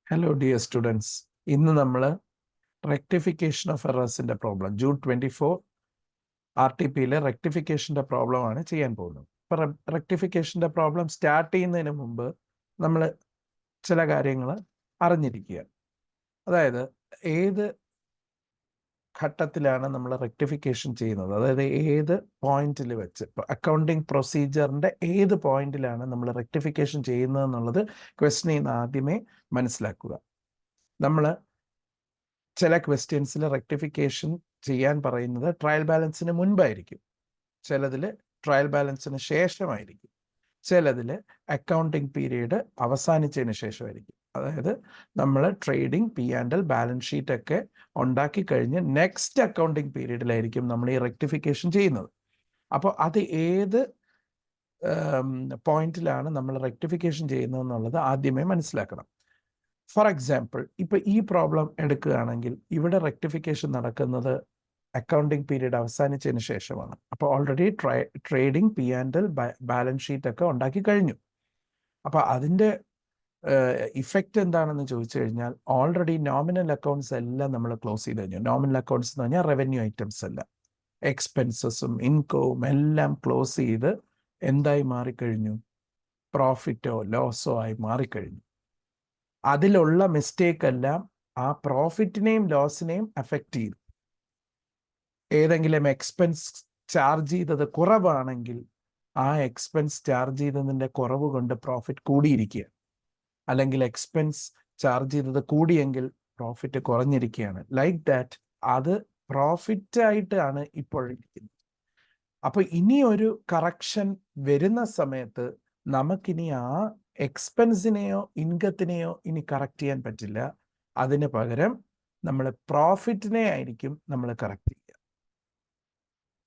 Hello dear students, ഇന്ന് നമ്മൾ rectification of എറേഴ്സിൻ്റെ problem June 24 RTPയിലെ റെക്ടിഫിക്കേഷൻ്റെ പ്രോബ്ലമാണ് ചെയ്യാൻ പോകുന്നത്. ഇപ്പോൾ റെക്ടിഫിക്കേഷൻ്റെ പ്രോബ്ലം സ്റ്റാർട്ട് ചെയ്യുന്നതിന് മുമ്പ് നമ്മൾ ചില കാര്യങ്ങൾ അറിഞ്ഞിരിക്കുക. അതായത് ഏത് ഘട്ടത്തിലാണ് നമ്മൾ റെക്ടിഫിക്കേഷൻ ചെയ്യുന്നത്, അതായത് ഏത് പോയിന്റിൽ വെച്ച്, ഇപ്പോൾ അക്കൗണ്ടിങ് പ്രൊസീജിയറിൻ്റെ ഏത് പോയിന്റിലാണ് നമ്മൾ റെക്ടിഫിക്കേഷൻ ചെയ്യുന്നത് എന്നുള്ളത് ക്വസ്റ്റ്യനിൽ നിന്ന് ആദ്യമേ മനസ്സിലാക്കുക. നമ്മൾ ചില ക്വസ്റ്റ്യൻസിൽ റെക്ടിഫിക്കേഷൻ ചെയ്യാൻ പറയുന്നത് ട്രയൽ ബാലൻസിന് മുൻപായിരിക്കും, ചിലതിൽ ട്രയൽ ബാലൻസിന് ശേഷമായിരിക്കും, ചിലതിൽ അക്കൗണ്ടിങ് പീരീഡ് അവസാനിച്ചതിന് ശേഷമായിരിക്കും. അതായത് നമ്മൾ ട്രേഡിംഗ്, P&L, ബാലൻസ് ഷീറ്റ് ഒക്കെ ഉണ്ടാക്കി കഴിഞ്ഞ് നെക്സ്റ്റ് അക്കൗണ്ടിങ് പീരീഡിലായിരിക്കും നമ്മൾ ഈ റെക്ടിഫിക്കേഷൻ ചെയ്യുന്നത്. അപ്പോൾ അത് ഏത് പോയിന്റിലാണ് നമ്മൾ റെക്ടിഫിക്കേഷൻ ചെയ്യുന്നത് എന്നുള്ളത് ആദ്യമേ മനസ്സിലാക്കണം. ഫോർ എക്സാമ്പിൾ, ഇപ്പോൾ ഈ പ്രോബ്ലം എടുക്കുകയാണെങ്കിൽ ഇവിടെ റെക്ടിഫിക്കേഷൻ നടക്കുന്നത് അക്കൗണ്ടിങ് പീരീഡ് അവസാനിച്ചതിന് ശേഷമാണ്. അപ്പോൾ already trading, P&L, balance sheet ഒക്കെ ഉണ്ടാക്കി കഴിഞ്ഞു. അപ്പോൾ അതിൻ്റെ ഇഫക്റ്റ് എന്താണെന്ന് ചോദിച്ചു കഴിഞ്ഞാൽ ഓൾറെഡി നോമിനൽ അക്കൗണ്ട്സ് എല്ലാം നമ്മൾ ക്ലോസ് ചെയ്ത് കഴിഞ്ഞു. നോമിനൽ അക്കൗണ്ട്സ് എന്ന് പറഞ്ഞാൽ റവന്യൂ ഐറ്റംസ് എല്ലാം, എക്സ്പെൻസസും ഇൻകവും എല്ലാം ക്ലോസ് ചെയ്ത് എന്തായി മാറിക്കഴിഞ്ഞു? പ്രോഫിറ്റോ ലോസോ ആയി മാറിക്കഴിഞ്ഞു. അതിലുള്ള മിസ്റ്റേക്ക് എല്ലാം ആ പ്രോഫിറ്റിനെയും ലോസിനെയും അഫക്റ്റ് ചെയ്തു. ഏതെങ്കിലും എക്സ്പെൻസ് ചാർജ് ചെയ്തത് കുറവാണെങ്കിൽ ആ എക്സ്പെൻസ് ചാർജ് ചെയ്തതിൻ്റെ കുറവ് കൊണ്ട് പ്രോഫിറ്റ് കൂടിയിരിക്കുക, അല്ലെങ്കിൽ എക്സ്പെൻസ് ചാർജ് ചെയ്തത് കൂടിയെങ്കിൽ പ്രോഫിറ്റ് കുറഞ്ഞിരിക്കുകയാണ്. ലൈക്ക് ദാറ്റ് അത് പ്രോഫിറ്റായിട്ടാണ് ഇപ്പോഴിരിക്കുന്നത്. അപ്പോൾ ഇനി ഒരു കറക്ഷൻ വരുന്ന സമയത്ത് നമുക്കിനി ആ എക്സ്പെൻസിനെയോ ഇൻകത്തിനെയോ ഇനി കറക്റ്റ് ചെയ്യാൻ പറ്റില്ല. അതിന് പകരം നമ്മൾ പ്രോഫിറ്റിനെ ആയിരിക്കും നമ്മൾ കറക്റ്റ് ചെയ്യുക.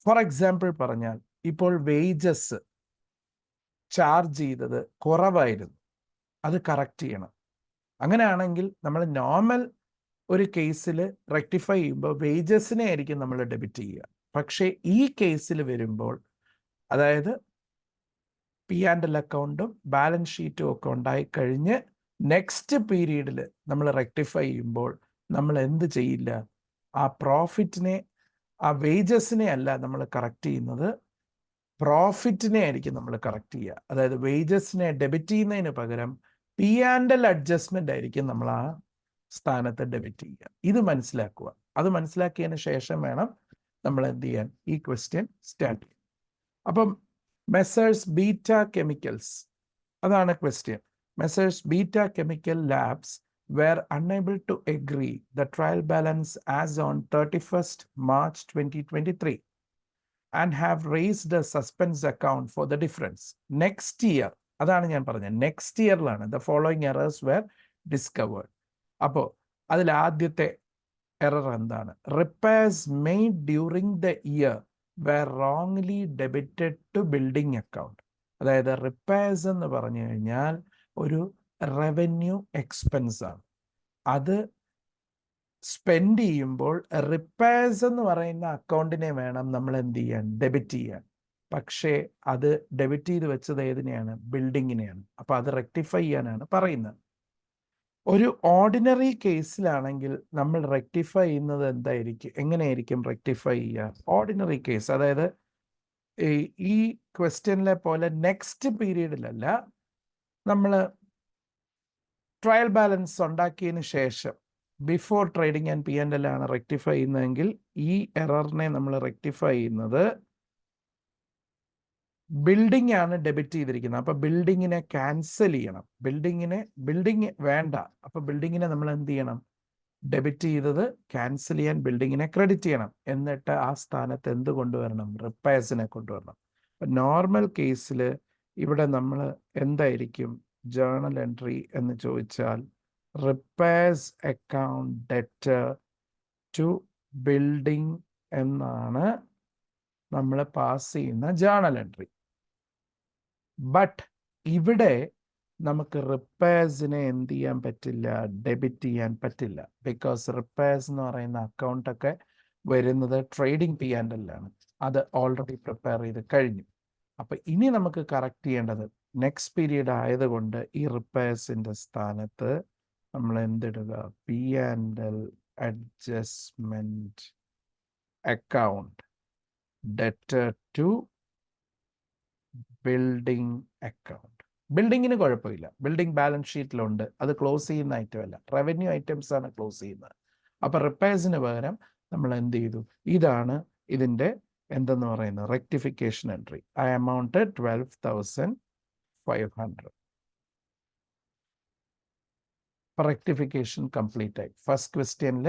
ഫോർ എക്സാമ്പിൾ പറഞ്ഞാൽ, ഇപ്പോൾ വേജസ് ചാർജ് ചെയ്തത് കുറവായിരുന്നു, അത് കറക്റ്റ് ചെയ്യണം. അങ്ങനെയാണെങ്കിൽ നമ്മൾ നോർമൽ ഒരു കേസിൽ റെക്ടിഫൈ ചെയ്യുമ്പോൾ വേജസിനെ ആയിരിക്കും നമ്മൾ ഡെബിറ്റ് ചെയ്യുക. പക്ഷേ ഈ കേസിൽ വരുമ്പോൾ, അതായത് P&L അക്കൗണ്ടും ബാലൻസ് ഷീറ്റും ഒക്കെ ഉണ്ടായിക്കഴിഞ്ഞ് നെക്സ്റ്റ് പീരീഡിൽ നമ്മൾ റെക്ടിഫൈ ചെയ്യുമ്പോൾ നമ്മൾ എന്ത് ചെയ്യില്ല? ആ പ്രോഫിറ്റിനെ, ആ വേജസിനെ അല്ല നമ്മൾ കറക്റ്റ് ചെയ്യുന്നത്, പ്രോഫിറ്റിനെ ആയിരിക്കും നമ്മൾ കറക്റ്റ് ചെയ്യുക. അതായത് വേജസിനെ ഡെബിറ്റ് ചെയ്യുന്നതിന് പകരം P&L അഡ്ജസ്റ്റ്മെൻ്റ് ആയിരിക്കും നമ്മൾ ആ സ്ഥാനത്ത് ഡെബിറ്റ് ചെയ്യുക. ഇത് മനസ്സിലാക്കുക. അത് മനസ്സിലാക്കിയതിന് ശേഷം വേണം നമ്മൾ എന്ത് ചെയ്യാൻ? ഈ ക്വസ്റ്റ്യൻ സ്റ്റാർട്ട് ചെയ്യാൻ. അപ്പം മെസ്സേഴ്സ് ബീറ്റ കെമിക്കൽസ്, അതാണ് question. Messrs beta chemical labs were unable to agree the trial balance as on 31st March 2023 and have raised a suspense account for the difference. Next year, അതാണ് ഞാൻ പറഞ്ഞത്, next ഇയറിലാണ് the following errors were discovered. അപ്പോൾ അതിൽ ആദ്യത്തെ error എന്താണ്? Repairs made during the year were wrongly debited to building account. അതായത് repairs എന്ന് പറഞ്ഞു കഴിഞ്ഞാൽ ഒരു റവന്യൂ എക്സ്പെൻസ് ആണ്. അത് സ്പെൻഡ് ചെയ്യുമ്പോൾ റിപ്പയർസ് എന്ന് പറയുന്ന അക്കൗണ്ടിനെ വേണം നമ്മൾ എന്ത് ചെയ്യാൻ? ഡെബിറ്റ് ചെയ്യാൻ. പക്ഷേ അത് ഡെബിറ്റ് ചെയ്ത് വെച്ചത് ഏതിനെയാണ്? ബിൽഡിങ്ങിനെയാണ്. അപ്പോൾ അത് റെക്ടിഫൈ ചെയ്യാനാണ് പറയുന്നത്. ഒരു ഓർഡിനറി കേസിലാണെങ്കിൽ നമ്മൾ റെക്ടിഫൈ ചെയ്യുന്നത് എന്തായിരിക്കും? എങ്ങനെയായിരിക്കും റെക്ടിഫൈ ചെയ്യുക? ഓർഡിനറി കേസ്, അതായത് ഈ ക്വസ്റ്റ്യനിലെ പോലെ നെക്സ്റ്റ് പീരീഡിലല്ല, നമ്മൾ ട്രയൽ ബാലൻസ് ഉണ്ടാക്കിയതിന് ശേഷം ബിഫോർ ട്രേഡിംഗ് ആൻഡ് P&L ആണ് റെക്ടിഫൈ ചെയ്യുന്നതെങ്കിൽ ഈ എററിനെ നമ്മൾ റെക്ടിഫൈ ചെയ്യുന്നത് ബിൽഡിംഗ് ആണ് ഡെബിറ്റ് ചെയ്തിരിക്കുന്നത്. അപ്പോൾ ബിൽഡിങ്ങിനെ ക്യാൻസൽ ചെയ്യണം. ബിൽഡിംഗ് വേണ്ട. അപ്പോൾ ബിൽഡിങ്ങിനെ നമ്മൾ എന്ത് ചെയ്യണം? ഡെബിറ്റ് ചെയ്തത് ക്യാൻസൽ ചെയ്യാൻ ബിൽഡിങ്ങിനെ ക്രെഡിറ്റ് ചെയ്യണം. എന്നിട്ട് ആ സ്ഥാനത്ത് എന്ത് കൊണ്ടുവരണം? റിപ്പയർസിനെ കൊണ്ടുവരണം. അപ്പം നോർമൽ കേസിൽ ഇവിടെ നമ്മൾ എന്തായിരിക്കും ജേർണൽ എൻട്രി എന്ന് ചോദിച്ചാൽ, repairs account debtor to building എന്നാണ് നമ്മൾ പാസ് ചെയ്യുന്ന ജേർണൽ എൻട്രി. ബട്ട് ഇവിടെ നമുക്ക് റിപ്പയർസിനെ എന്ത് ചെയ്യാൻ പറ്റില്ല? ഡെബിറ്റ് ചെയ്യാൻ പറ്റില്ല. ബിക്കോസ് റിപ്പയർസ് എന്ന് പറയുന്ന അക്കൗണ്ടൊക്കെ വരുന്നത് ട്രേഡിംഗ് P&L ആണ്. അത് ഓൾറെഡി പ്രിപ്പയർ ചെയ്ത് കഴിഞ്ഞു. അപ്പം ഇനി നമുക്ക് കറക്റ്റ് ചെയ്യേണ്ടത് നെക്സ്റ്റ് പീരീഡ് ആയതുകൊണ്ട് ഈ റിപ്പയർസിൻ്റെ സ്ഥാനത്ത് നമ്മൾ എന്തിടുക? P&L adjustment account debtor to building account. ബിൽഡിങ്ങിന് കുഴപ്പമില്ല, ബിൽഡിംഗ് ബാലൻസ് ഷീറ്റിലുണ്ട്, അത് ക്ലോസ് ചെയ്യുന്ന ഐറ്റം അല്ല, റവന്യൂ ഐറ്റംസ് ആണ് ക്ലോസ് ചെയ്യുന്നത്. അപ്പൊ റിപ്പയർസിന് പകരം നമ്മൾ എന്ത് ചെയ്തു? ഇതാണ് ഇതിന്റെ എന്തെന്ന് പറയുന്നത്, റെക്ടിഫിക്കേഷൻ എൻട്രി. ആ എമൗണ്ട് 12,500. റെക്ടിഫിക്കേഷൻ കംപ്ലീറ്റ് ആയി. ഫസ്റ്റ് ക്വസ്റ്റ്യനിൽ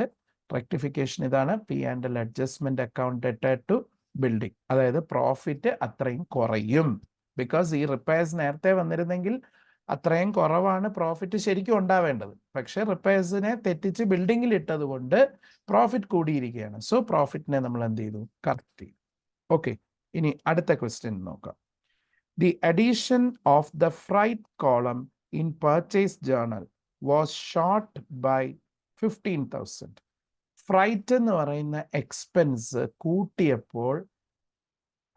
റെക്ടിഫിക്കേഷൻ ഇതാണ്, P&L adjustment account debtor to building. അതായത് പ്രോഫിറ്റ് അത്രയും കുറയും. ബിക്കോസ് ഈ റിപ്പയർസ് നേരത്തെ വന്നിരുന്നെങ്കിൽ അത്രയും കുറവാണ് പ്രോഫിറ്റ് ശരിക്കും ഉണ്ടാവേണ്ടത്. പക്ഷെ റിപ്പയർസിനെ തെറ്റിച്ച് ബിൽഡിങ്ങിൽ ഇട്ടത് കൊണ്ട് പ്രോഫിറ്റ് കൂടിയിരിക്കുകയാണ്. സോ പ്രോഫിറ്റിനെ നമ്മൾ എന്ത് ചെയ്തു? കറക്റ്റ് ചെയ്തു. ഓക്കെ, ഇനി അടുത്ത ക്വസ്റ്റ്യൻ നോക്കാം. The addition of the freight column in purchase journal was short by 15,000. Freight എന്ന് പറയുന്ന എക്സ്പെൻസ് കൂട്ടിയപ്പോൾ,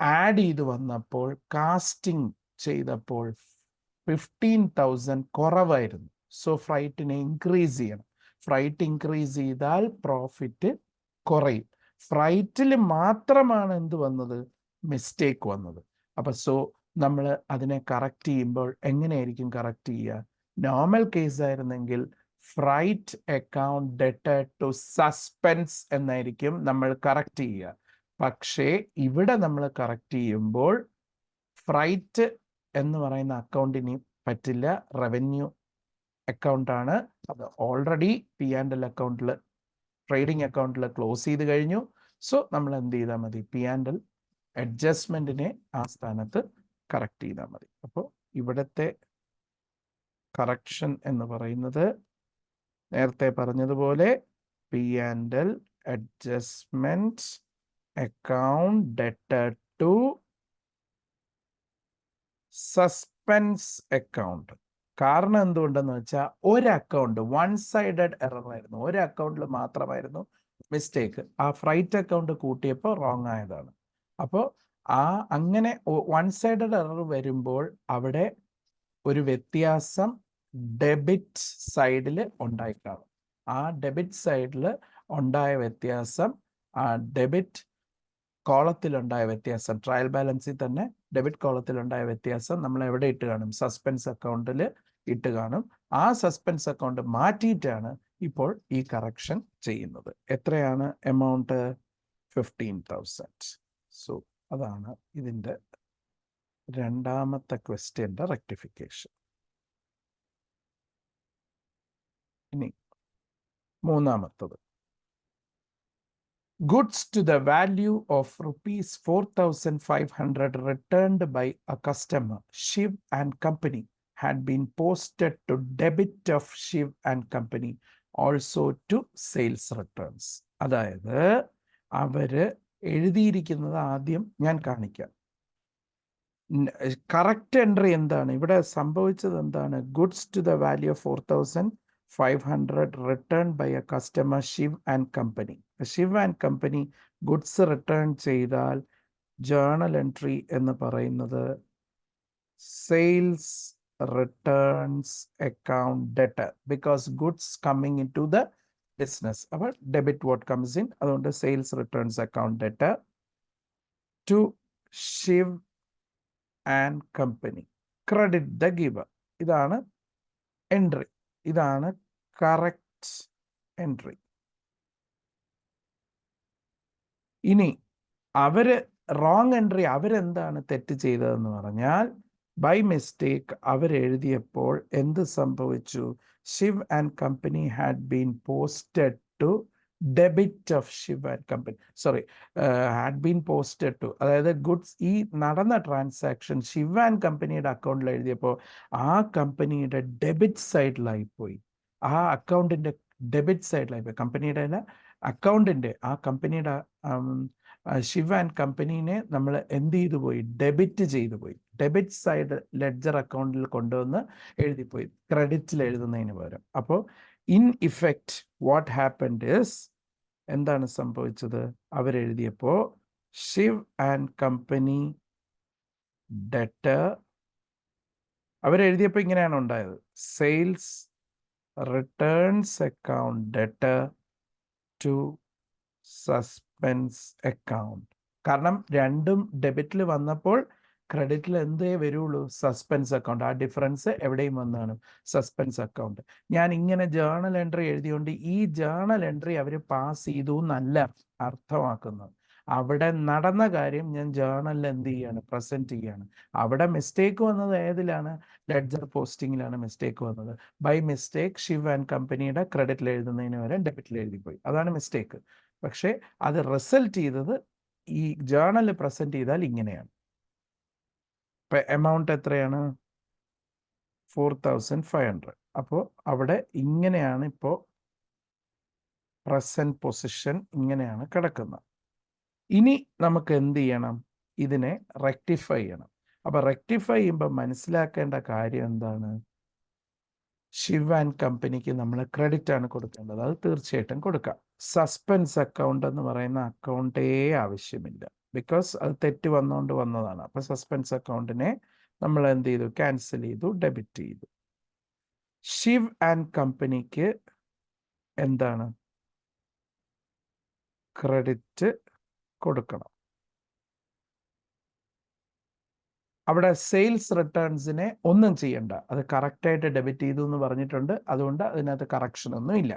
ആഡ് ചെയ്ത് വന്നപ്പോൾ, കാസ്റ്റിംഗ് ചെയ്തപ്പോൾ 15,000 കുറവായിരുന്നു. സോ ഫ്രൈറ്റിനെ ഇൻക്രീസ് ചെയ്യണം. ഫ്രൈറ്റ് ഇൻക്രീസ് ചെയ്താൽ പ്രോഫിറ്റ് കുറയും. ഫ്രൈറ്റിൽ മാത്രമാണ് എന്ത് വന്നത്? മിസ്റ്റേക്ക് വന്നത്. അപ്പൊ സോ നമ്മൾ അതിനെ കറക്റ്റ് ചെയ്യുമ്പോൾ എങ്ങനെയായിരിക്കും കറക്റ്റ് ചെയ്യുക? നോർമൽ കേസ് ആയിരുന്നെങ്കിൽ freight account debtor to suspense എന്നായിരിക്കും നമ്മൾ കറക്റ്റ് ചെയ്യുക. പക്ഷേ ഇവിടെ നമ്മൾ കറക്റ്റ് ചെയ്യുമ്പോൾ ഫ്രൈറ്റ് എന്ന് പറയുന്ന അക്കൗണ്ടിന് പറ്റില്ല, റവന്യൂ അക്കൗണ്ടാണ്. അത് ഓൾറെഡി P&L അക്കൗണ്ടിൽ, ട്രേഡിംഗ് അക്കൗണ്ടിൽ ക്ലോസ് ചെയ്ത് കഴിഞ്ഞു. സോ നമ്മൾ എന്ത് ചെയ്താൽ മതി? P&L അഡ്ജസ്റ്റ്മെന്റിനെ ആ സ്ഥാനത്ത് കറക്റ്റ് ചെയ്താൽ മതി. അപ്പോൾ ഇവിടുത്തെ കറക്ഷൻ എന്ന് പറയുന്നത് നേരത്തെ പറഞ്ഞതുപോലെ P&L adjustment account debtor to suspense account. കാരണം എന്തുകൊണ്ടെന്ന് വെച്ചാൽ ഒരു അക്കൗണ്ട് വൺ സൈഡഡ് എറർ ആയിരുന്നു, ഒരു അക്കൗണ്ടിൽ മാത്രമായിരുന്നു മിസ്റ്റേക്ക്. ആ ഫ്രൈറ്റ് അക്കൗണ്ട് കൂട്ടിയപ്പോൾ റോങ് ആയതാണ്. അപ്പോൾ അങ്ങനെ വൺ സൈഡഡ് എറർ വരുമ്പോൾ അവിടെ ഒരു വ്യത്യാസം ഡെബിറ്റ് സൈഡിൽ ഉണ്ടായിക്കാണും. ആ ഡെബിറ്റ് സൈഡിൽ ഉണ്ടായ വ്യത്യാസം, ആ ഡെബിറ്റ് കോളത്തിലുണ്ടായ വ്യത്യാസം, ട്രയൽ ബാലൻസിൽ തന്നെ ഡെബിറ്റ് കോളത്തിലുണ്ടായ വ്യത്യാസം നമ്മൾ എവിടെ ഇട്ട് കാണും? സസ്പെൻസ് അക്കൗണ്ടിൽ ഇട്ട് കാണും. ആ സസ്പെൻസ് അക്കൗണ്ട് മാറ്റിയിട്ടാണ് ഇപ്പോൾ ഈ കറക്ഷൻ ചെയ്യുന്നത്. എത്രയാണ് എമൗണ്ട്? 15,000. സോ അതാണ് ഇതിൻ്റെ രണ്ടാമത്തെ ക്വസ്റ്റ്യൻ്റെ റെക്ടിഫിക്കേഷൻ. ഇനി മൂന്നാമത്തത്, goods to the value of rupees 4,500 returned by a customer, Shiv and Company, had been posted to debit of Shiv and Company, also to sales returns. അതായത് അവര് എഴുതിയിരിക്കുന്നത് ആദ്യം ഞാൻ കാണിക്കാം. കറക്റ്റ് എൻട്രി എന്താണ് ഇവിടെ സംഭവിച്ചത്? എന്താണ്? Goods to the value of 4,500 return by a customer Shiv and Company. Shiv and Company goods return ചെയ്താൽ ജേർണൽ എൻട്രി എന്ന് പറയുന്നത് sales returns account debtor, because goods coming in to the business. അപ്പോൾ debit what comes in, അതുകൊണ്ട് sales returns account debtor to Shiv and Company, credit the giver. ഇതാണ് entry, ഇതാണ് correct entry. ഇനി അവര് wrong entry, അവരെന്താണ് തെറ്റ് ചെയ്തതെന്ന് പറഞ്ഞാൽ, ബൈ മിസ്റ്റേക്ക് അവരെഴുതിയപ്പോൾ എന്ത് സംഭവിച്ചു? Shiv and Company had been posted to debit of Shiv and Company, sorry, had been posted to, അതായത് ഗുഡ്സ്, ഈ നടന്ന ട്രാൻസാക്ഷൻ Shiv and കമ്പനിയുടെ അക്കൗണ്ടിൽ എഴുതിയപ്പോൾ ആ കമ്പനിയുടെ ഡെബിറ്റ് സൈഡിലായിപ്പോയി, ആ അക്കൗണ്ടിൻ്റെ ഡെബിറ്റ് സൈഡിലായിപ്പോയി. കമ്പനിയുടെ അല്ല, അക്കൗണ്ടിൻ്റെ, ആ കമ്പനിയുടെ Shiv and കമ്പനീനെ നമ്മൾ എന്ത് ചെയ്തു പോയി? ഡെബിറ്റ് ചെയ്തു പോയി. ഡെബിറ്റ് സൈഡ് ലെഡ്ജർ അക്കൗണ്ടിൽ കൊണ്ടുവന്ന് എഴുതിപ്പോയി, ക്രെഡിറ്റിൽ എഴുതുന്നതിന് പകരം. അപ്പോൾ in effect what happened is, എന്താണ് സംഭവിച്ചത്? അവരെഴുതിയപ്പോൾ Shiv and Company ഡെറ്റർ അവരെഴുതിയപ്പോൾ ഇങ്ങനെയാണ് ഉണ്ടായത്. Sales returns account debtor to suspense account. കാരണം രണ്ടും ഡെബിറ്റിൽ വന്നപ്പോൾ ക്രെഡിറ്റിൽ എന്തേ വരുള്ളൂ? Suspense account. ആ ഡിഫറൻസ് എവിടെയും വന്നാണ് സസ്പെൻസ് അക്കൗണ്ട്. ഞാൻ ഇങ്ങനെ ജേർണൽ എൻട്രി എഴുതിയോണ്ട് ഈ ജേർണൽ എൻട്രി അവർ പാസ് ചെയ്തു എന്നല്ല അർത്ഥമാക്കുന്നത്. അവിടെ നടന്ന കാര്യം ഞാൻ ജേർണലിൽ എന്ത് ചെയ്യാണ്? പ്രസന്റ് ചെയ്യാണ്. അവിടെ മിസ്റ്റേക്ക് വന്നത് ഏതിലാണ്? ലെഡ്ജർ പോസ്റ്റിങ്ങിലാണ് മിസ്റ്റേക്ക് വന്നത്. ബൈ മിസ്റ്റേക്ക് ശിവ് ആൻഡ് കമ്പനിയുടെ ക്രെഡിറ്റിൽ എഴുതുന്നതിന് വരെ ഡെബിറ്റിൽ എഴുതിപ്പോയി. അതാണ് മിസ്റ്റേക്ക്. പക്ഷേ അത് റിസൾട്ട് ചെയ്തത് ഈ ജേർണൽ പ്രസന്റ് ചെയ്താൽ ഇങ്ങനെയാണ്. ഇപ്പൊ എമൗണ്ട് എത്രയാണ്? 4500. അപ്പോൾ അവിടെ ഇങ്ങനെയാണ് ഇപ്പോൾ പ്രസന്റ് പൊസിഷൻ ഇങ്ങനെയാണ് കിടക്കുന്നത്. ഇനി നമുക്ക് എന്ത് ചെയ്യണം? ഇതിനെ റെക്ടിഫൈ ചെയ്യണം. അപ്പൊ റെക്ടിഫൈ ചെയ്യുമ്പോൾ മനസ്സിലാക്കേണ്ട കാര്യം എന്താണ്? ശിവ് ആൻഡ് കമ്പനിക്ക് നമ്മൾ ക്രെഡിറ്റ് ആണ് കൊടുക്കേണ്ടത്. അത് തീർച്ചയായിട്ടും കൊടുക്കാം. സസ്പെൻസ് അക്കൗണ്ട് എന്ന് പറയുന്ന അക്കൗണ്ടേ ആവശ്യമില്ല. ബിക്കോസ് അത് തെറ്റ് വന്നുകൊണ്ട് വന്നതാണ്. അപ്പൊ സസ്പെൻസ് അക്കൗണ്ടിനെ നമ്മൾ എന്ത് ചെയ്തു? ക്യാൻസൽ ചെയ്തു, ഡെബിറ്റ് ചെയ്തു. ശിവ് ആൻഡ് കമ്പനിക്ക് എന്താണ്? ക്രെഡിറ്റ് കൊടുക്കണം. അവിടെ സെയിൽസ് റിട്ടേൺസിനെ ഒന്നും ചെയ്യണ്ട. അത് കറക്റ്റായിട്ട് ഡെബിറ്റ് ചെയ്തു എന്ന് പറഞ്ഞിട്ടുണ്ട്. അതുകൊണ്ട് അതിനകത്ത് കറക്ഷൻ ഒന്നും ഇല്ല.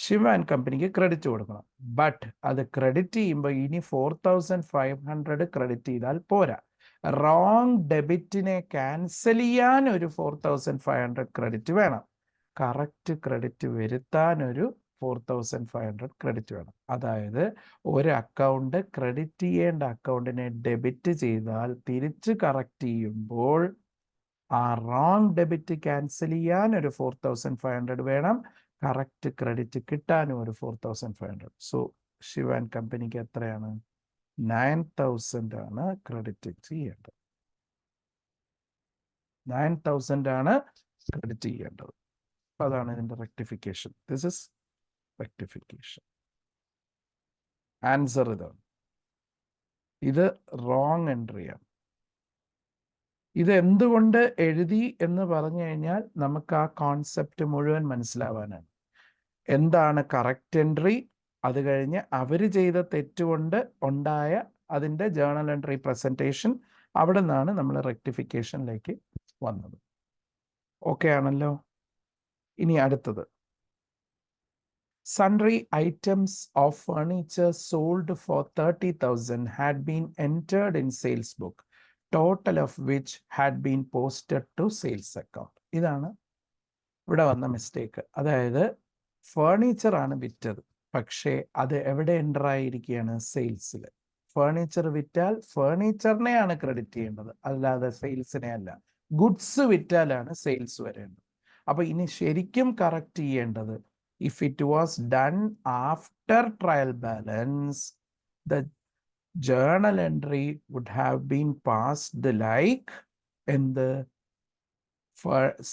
ശിവ് ആൻഡ് കമ്പനിക്ക് ക്രെഡിറ്റ് കൊടുക്കണം. ബട്ട് അത് ക്രെഡിറ്റ് ചെയ്യുമ്പോൾ ഇനി 4500 ക്രെഡിറ്റ് ചെയ്താൽ പോരാ. റോങ് ഡെബിറ്റിനെ ക്യാൻസൽ ചെയ്യാൻ ഒരു 4500 ക്രെഡിറ്റ് വേണം. കറക്റ്റ് ക്രെഡിറ്റ് വരുത്താൻ ഒരു 4500 ക്രെഡിറ്റ് വേണം. അതായത് ഒരു അക്കൗണ്ട് ക്രെഡിറ്റ് ചെയ്യേണ്ട അക്കൗണ്ടിനെ ഡെബിറ്റ് ചെയ്താൽ തിരിച്ച് കറക്റ്റ് ചെയ്യുമ്പോൾ ആ റോങ് ഡെബിറ്റ് ക്യാൻസൽ ചെയ്യാൻ ഒരു 4500 വേണം. കറക്റ്റ് ക്രെഡിറ്റ് കിട്ടാനും ഒരു 4500. സോ ശിവ് ആൻഡ് കമ്പനിക്ക് എത്രയാണ്? 9000 ആണ് ക്രെഡിറ്റ് ചെയ്യേണ്ടത്. 9000 ആണ് ക്രെഡിറ്റ് ചെയ്യേണ്ടത്. അതാണ് ഇതിന്റെ rectification. This is rectification. Answer ഇതാണ്. ഇത് റോങ് എൻട്രിയാണ്. ഇത് എന്തുകൊണ്ട് എഴുതി എന്ന് പറഞ്ഞു കഴിഞ്ഞാൽ നമുക്ക് ആ കോൺസെപ്റ്റ് മുഴുവൻ മനസ്സിലാവാനാണ്. എന്താണ് കറക്റ്റ് എൻട്രി, അത് കഴിഞ്ഞ് അവർ ചെയ്ത തെറ്റുകൊണ്ട് ഉണ്ടായ അതിൻ്റെ ജേർണൽ എൻട്രി പ്രസൻറ്റേഷൻ, അവിടെ നിന്നാണ് നമ്മൾ റെക്ടിഫിക്കേഷനിലേക്ക് വന്നത്. ഓക്കെ ആണല്ലോ. ഇനി അടുത്തത്, sundry items of furniture sold for 30,000 had been entered in sales book, total of which had been posted to sales account. ഇതാണ് ഇവിടെ വന്ന മിസ്റ്റേക്ക്. അതായത് ഫേർണിച്ചർ ആണ് വിറ്റത്, പക്ഷേ അത് എവിടെ എൻ്റർ ആയിരിക്കുകയാണ്? സെയിൽസിൽ. ഫേർണിച്ചർ വിറ്റാൽ ഫേർണിച്ചറിനെയാണ് ക്രെഡിറ്റ് ചെയ്യേണ്ടത്, അല്ലാതെ സെയിൽസിനെ അല്ല. ഗുഡ്സ് വിറ്റാലാണ് സെയിൽസ് വരേണ്ടത്. അപ്പൊ ഇനി ശരിക്കും കറക്റ്റ് ചെയ്യേണ്ടത്, if it was done after trial balance, the journal entry would have been passed like in the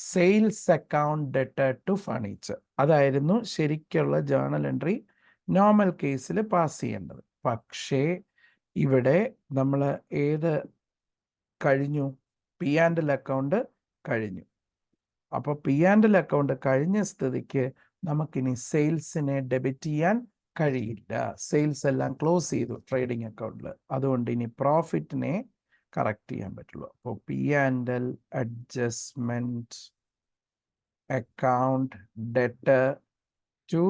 sales account debtor to furniture. അതായിരുന്നു ശരിക്കുള്ള ജേർണൽ എൻട്രി നോർമൽ കേസിൽ പാസ് ചെയ്യേണ്ടത്. പക്ഷേ ഇവിടെ നമ്മൾ ഏത് കഴിഞ്ഞു? പി ആൻഡ് എൽ അക്കൗണ്ട് കഴിഞ്ഞു. അപ്പോൾ പി ആൻഡ് എൽ അക്കൗണ്ട് കഴിഞ്ഞ സ്ഥിതിക്ക് നമുക്കിനി സെയിൽസിനെ ഡെബിറ്റ് ചെയ്യാൻ കഴിയില്ല. സെയിൽസ് എല്ലാം ക്ലോസ് ചെയ്തു ട്രേഡിംഗ് അക്കൗണ്ടിൽ. അതുകൊണ്ട് ഇനി പ്രോഫിറ്റിനെ കറക്റ്റ് ചെയ്യാൻ പറ്റുള്ളൂ. അപ്പോൾ P and L adjustment account debtor to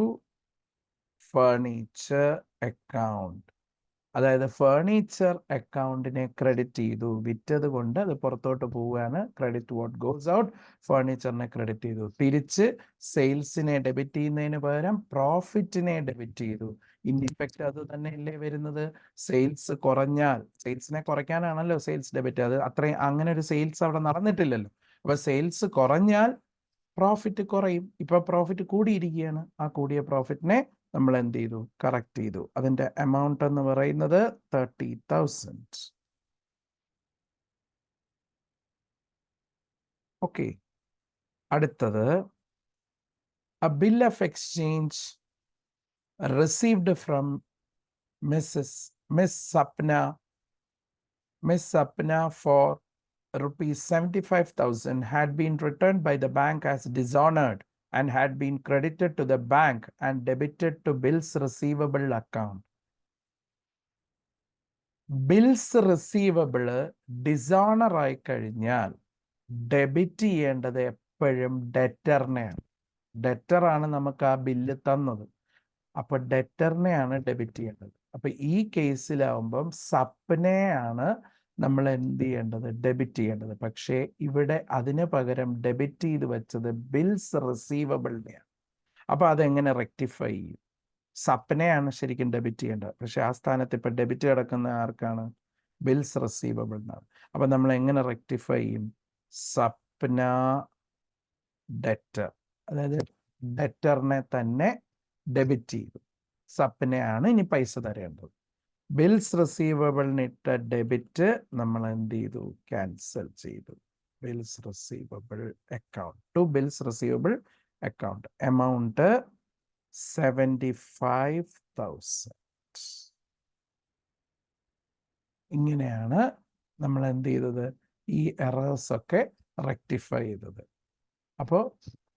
furniture account. അതായത് ഫേർണിച്ചർ അക്കൗണ്ടിനെ ക്രെഡിറ്റ് ചെയ്തു, വിറ്റത് കൊണ്ട് അത് പുറത്തോട്ട് പോവുകയാണ്. ക്രെഡിറ്റ് വാട്ട് ഗോസ് ഔട്ട്, ഫേർണിച്ചറിനെ ക്രെഡിറ്റ് ചെയ്തു. തിരിച്ച് സെയിൽസിനെ ഡെബിറ്റ് ചെയ്യുന്നതിന് പകരം പ്രോഫിറ്റിനെ ഡെബിറ്റ് ചെയ്തു. ഇൻ ഇഫക്റ്റ് അത് തന്നെയല്ലേ വരുന്നത്? സെയിൽസ് കുറഞ്ഞാൽ, സെയിൽസിനെ കുറയ്ക്കാനാണല്ലോ സെയിൽസ് ഡെബിറ്റ്. അത് അത്രയും അങ്ങനെ ഒരു സെയിൽസ് അവിടെ നടന്നിട്ടില്ലല്ലോ. അപ്പൊ സെയിൽസ് കുറഞ്ഞാൽ പ്രോഫിറ്റ് കുറയും. ഇപ്പൊ പ്രോഫിറ്റ് കൂടിയിരിക്കുകയാണ്. ആ കൂടിയ പ്രോഫിറ്റിനെ നമ്മൾ എന്ത് ചെയ്തു? കറക്റ്റ് ചെയ്തു. അതിന്റെ എമൗണ്ട് എന്ന് പറയുന്നത് 30,000. ഓക്കെ. അടുത്തത്, a bill of exchange received from Miss Sapna for rupees 75,000 had been returned by the bank as dishonored and had been credited to the bank and debited to bills receivable account. Bills receivable dishonour ആയി കഴിഞ്ഞാൽ debit ചെയ്യേണ്ടത് എപ്പോഴും ഡെറ്ററിനെയാണ്. ഡെറ്ററാണ് നമുക്ക് ആ bill തന്നത്. അപ്പൊ ഡെറ്ററിനെയാണ് debit ചെയ്യേണ്ടത്. അപ്പൊ ഈ കേസിലാവുമ്പം സപ്നെയാണ് നമ്മൾ എന്ത് ചെയ്യേണ്ടത്, ഡെബിറ്റ് ചെയ്യേണ്ടത്. പക്ഷേ ഇവിടെ അതിന് പകരം ഡെബിറ്റ് ചെയ്ത് വെച്ചത് ബിൽസ് റിസീവബിളിനെയാണ്. അപ്പൊ അതെങ്ങനെ റെക്ടിഫൈ ചെയ്യും? സപ്നെയാണ് ശരിക്കും ഡെബിറ്റ് ചെയ്യേണ്ടത്. പക്ഷെ ആ സ്ഥാനത്ത് ഇപ്പൊ ഡെബിറ്റ് കിടക്കുന്ന ആർക്കാണ്? ബിൽസ് റിസീവബിൾ എന്നാണ്. അപ്പൊ നമ്മൾ എങ്ങനെ റെക്ടിഫൈ ചെയ്യും? സപ്ന ഡെറ്റർ, അതായത് ഡെറ്ററിനെ തന്നെ ഡെബിറ്റ് ചെയ്തു. സപ്നെയാണ് ഇനി പൈസ തരേണ്ടത്. ബിൽസ് റിസീവബിളിനിട്ട ഡെബിറ്റ് നമ്മൾ എന്ത് ചെയ്തു? ക്യാൻസൽ ചെയ്തു. Bills receivable account to bills receivable account. Amount 75,000. ഇങ്ങനെയാണ് നമ്മൾ എന്ത് ചെയ്തത്? ഈ എറേഴ്സ് ഒക്കെ റെക്ടിഫൈ ചെയ്തത്. അപ്പോൾ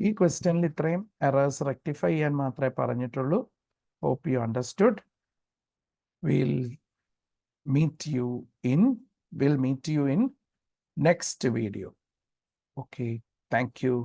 ഈ ക്വസ്റ്റ്യനിൽ ഇത്രയും എറേഴ്സ് റെക്ടിഫൈ ചെയ്യാൻ മാത്രമേ പറഞ്ഞിട്ടുള്ളൂ. Hope you understood. We'll meet you in next video. Okay, thank you.